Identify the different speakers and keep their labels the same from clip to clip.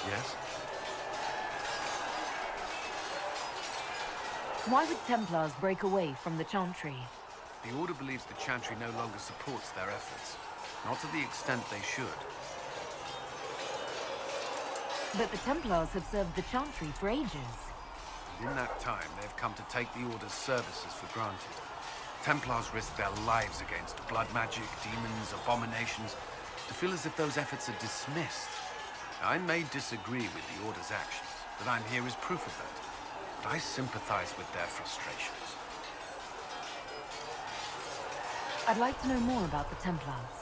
Speaker 1: Yes?
Speaker 2: Why would Templars break away from the Chantry?
Speaker 1: The Order believes the Chantry no longer supports their efforts. Not to the extent they should.
Speaker 2: But the Templars have served the Chantry for ages.
Speaker 1: In that time, they have come to take the Order's services for granted. Templars risk their lives against blood magic, demons, abominations, to feel as if those efforts are dismissed. I may disagree with the Order's actions, but I'm here as proof of that. But I sympathize with their frustrations.
Speaker 2: I'd like to know more about the Templars.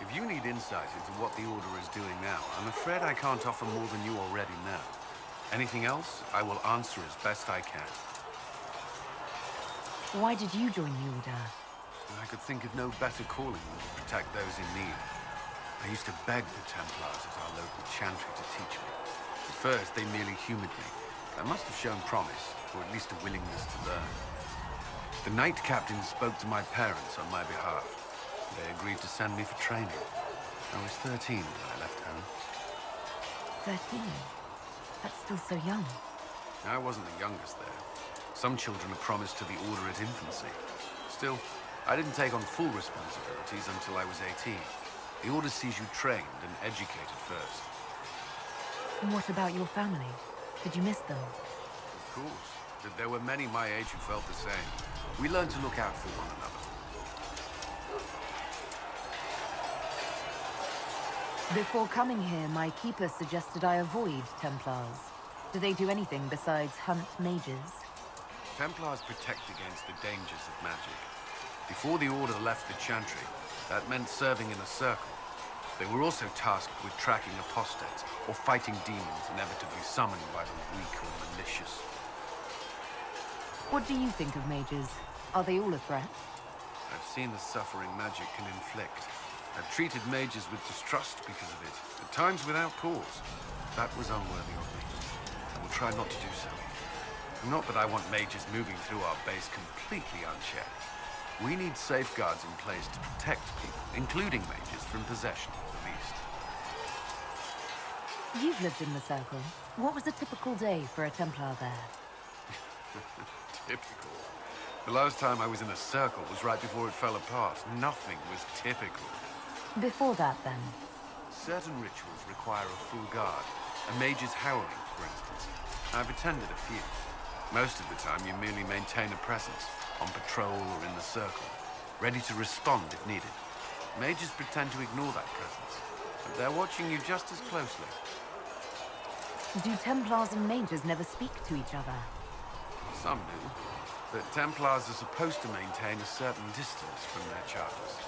Speaker 1: If you need insight into what the Order is doing now, I'm afraid I can't offer more than you already know. Anything else, I will answer as best I can.
Speaker 2: Why did you join the Order?
Speaker 1: I could think of no better calling than to protect those in need. I used to beg the Templars at our local Chantry to teach me. At first, they merely humored me. I must have shown promise, or at least a willingness to learn. The Knight Captain spoke to my parents on my behalf. They agreed to send me for training. I was 13 when I left home.
Speaker 2: 13? That's still so young.
Speaker 1: I wasn't the youngest there. Some children are promised to the Order at infancy. Still, I didn't take on full responsibilities until I was 18. The Order sees you trained and educated first.
Speaker 2: And what about your family? Did you miss them?
Speaker 1: Of course. But there were many my age who felt the same. We learned to look out for one another.
Speaker 2: Before coming here, my keeper suggested I avoid Templars. Do they do anything besides hunt mages?
Speaker 1: Templars protect against the dangers of magic. Before the Order left the Chantry, that meant serving in a circle. They were also tasked with tracking apostates, or fighting demons inevitably summoned by the weak or malicious.
Speaker 2: What do you think of mages? Are they all a threat?
Speaker 1: I've seen the suffering magic can inflict. I've treated mages with distrust because of it, at times without cause. That was unworthy of me. I will try not to do so. Not that I want mages moving through our base completely unchecked. We need safeguards in place to protect people, including mages, from possession, at least.
Speaker 2: You've lived in the Circle. What was a typical day for a Templar there?
Speaker 1: Typical. The last time I was in a circle was right before it fell apart. Nothing was typical.
Speaker 2: Before that, then?
Speaker 1: Certain rituals require a full guard. A mage's howling, for instance. I've attended a few. Most of the time, you merely maintain a presence, on patrol or in the circle, ready to respond if needed. Mages pretend to ignore that presence, but they're watching you just as closely.
Speaker 2: Do Templars and mages never speak to each other?
Speaker 1: Some do, but Templars are supposed to maintain a certain distance from their charters.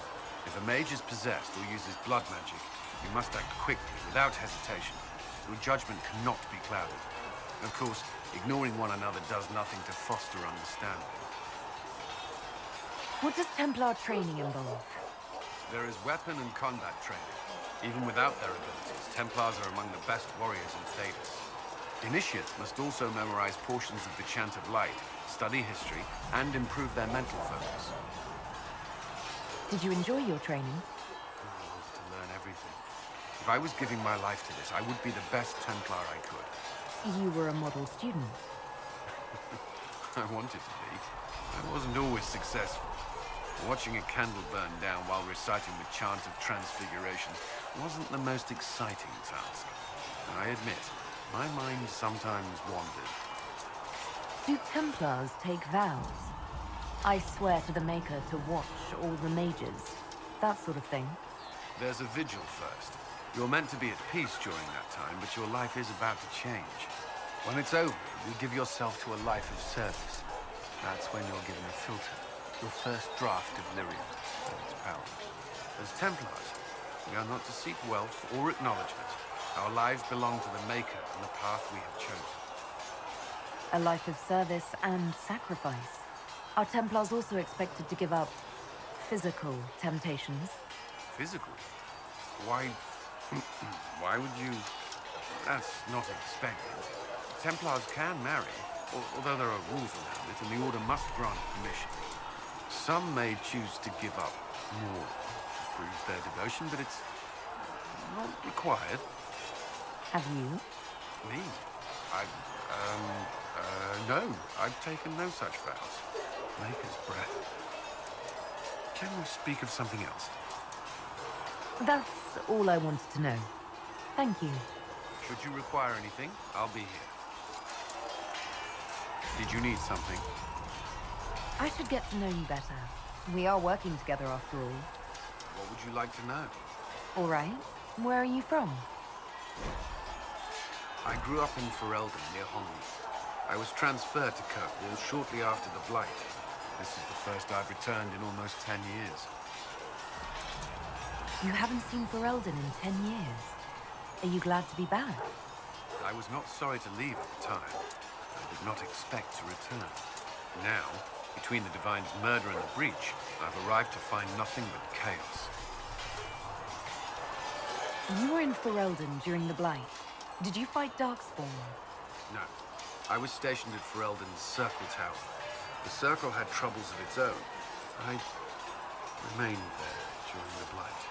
Speaker 1: If a mage is possessed or uses blood magic, you must act quickly, without hesitation. Your judgment cannot be clouded. Of course, ignoring one another does nothing to foster understanding.
Speaker 2: What does Templar training involve?
Speaker 1: There is weapon and combat training. Even without their abilities, Templars are among the best warriors in Thedas. Initiates must also memorize portions of the Chant of Light, study history, and improve their mental focus.
Speaker 2: Did you enjoy your training?
Speaker 1: I wanted to learn everything. If I was giving my life to this, I would be the best Templar I could.
Speaker 2: You were a model student.
Speaker 1: I wanted to be. I wasn't always successful. Watching a candle burn down while reciting the Chant of Transfiguration wasn't the most exciting task. I admit, my mind sometimes wandered.
Speaker 2: Do Templars take vows? I swear to the Maker to watch all the mages. That sort of thing.
Speaker 1: There's a vigil first. You're meant to be at peace during that time, but your life is about to change. When it's over, you give yourself to a life of service. That's when you're given a filter. Your first draft of lyrium and its power. As Templars, we are not to seek wealth or acknowledgement. Our lives belong to the Maker and the path we have chosen.
Speaker 2: A life of service and sacrifice. Are Templars also expected to give up physical temptations?
Speaker 1: Physical? Why... why would you... That's not expected. Templars can marry, although there are rules around it, and the Order must grant permission. Some may choose to give up more to prove their devotion, but it's not required.
Speaker 2: Have you?
Speaker 1: Me? I, no. I've taken no such vows. Maker's breath. Can we speak of something else?
Speaker 2: That's all I wanted to know. Thank you.
Speaker 1: Should you require anything, I'll be here. Did you need something?
Speaker 2: I should get to know you better. We are working together after all.
Speaker 1: What would you like to know?
Speaker 2: All right. Where are you from?
Speaker 1: I grew up in Ferelden, near Holland. I was transferred to Kirkwall shortly after the Blight. This is the first I've returned in almost 10 years.
Speaker 2: You haven't seen Ferelden in 10 years. Are you glad to be back?
Speaker 1: I was not sorry to leave at the time. I did not expect to return. Now, between the Divine's murder and the breach, I've arrived to find nothing but chaos.
Speaker 2: You were in Ferelden during the Blight. Did you fight Darkspawn?
Speaker 1: No. I was stationed at Ferelden's Circle Tower. The Circle had troubles of its own. I remained there during the Blight.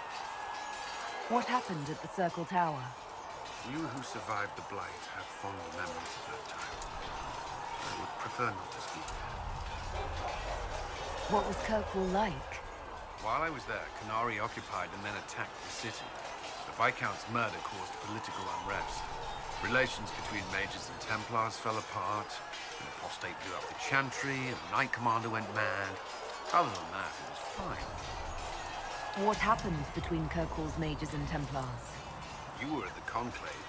Speaker 2: What happened at the Circle Tower?
Speaker 1: You who survived the Blight have fond memories of that time. I would prefer not to speak of it.
Speaker 2: What was Kirkwall like?
Speaker 1: While I was there, Canary occupied and then attacked the city. The Viscount's murder caused political unrest. Relations between mages and Templars fell apart. An apostate blew up the Chantry, and the Knight Commander went mad. Other than that, it was fine.
Speaker 2: What happened between Kirkwall's mages and Templars?
Speaker 1: You were at the Conclave.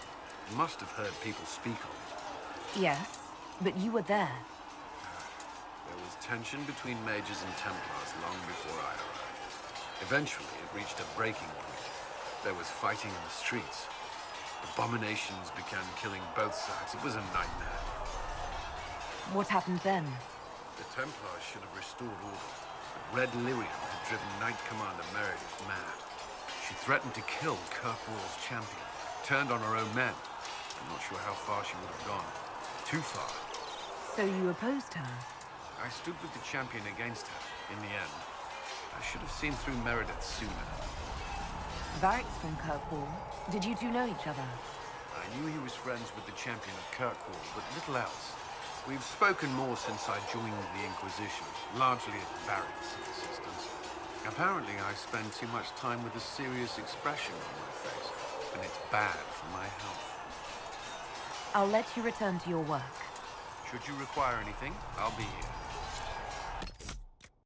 Speaker 1: You must have heard people speak of it.
Speaker 2: Yes, but you were there.
Speaker 1: There was tension between mages and Templars long before I arrived. Eventually, it reached a breaking point. There was fighting in the streets. Abominations began killing both sides. It was a nightmare.
Speaker 2: What happened then?
Speaker 1: The Templars should have restored order, but Red Lyrium had driven Knight Commander Meredith mad. She threatened to kill Kirkwall's champion, turned on her own men. I'm not sure how far she would have gone. Too far.
Speaker 2: So you opposed her?
Speaker 1: I stood with the champion against her, in the end. I should have seen through Meredith sooner.
Speaker 2: Varric's from Kirkwall. Did you two know each other?
Speaker 1: I knew he was friends with the champion of Kirkwall, but little else. We've spoken more since I joined the Inquisition, largely at Varric's insistence. Apparently, I spend too much time with a serious expression on my face, and it's bad for my health.
Speaker 2: I'll let you return to your work.
Speaker 1: Should you require anything, I'll be here.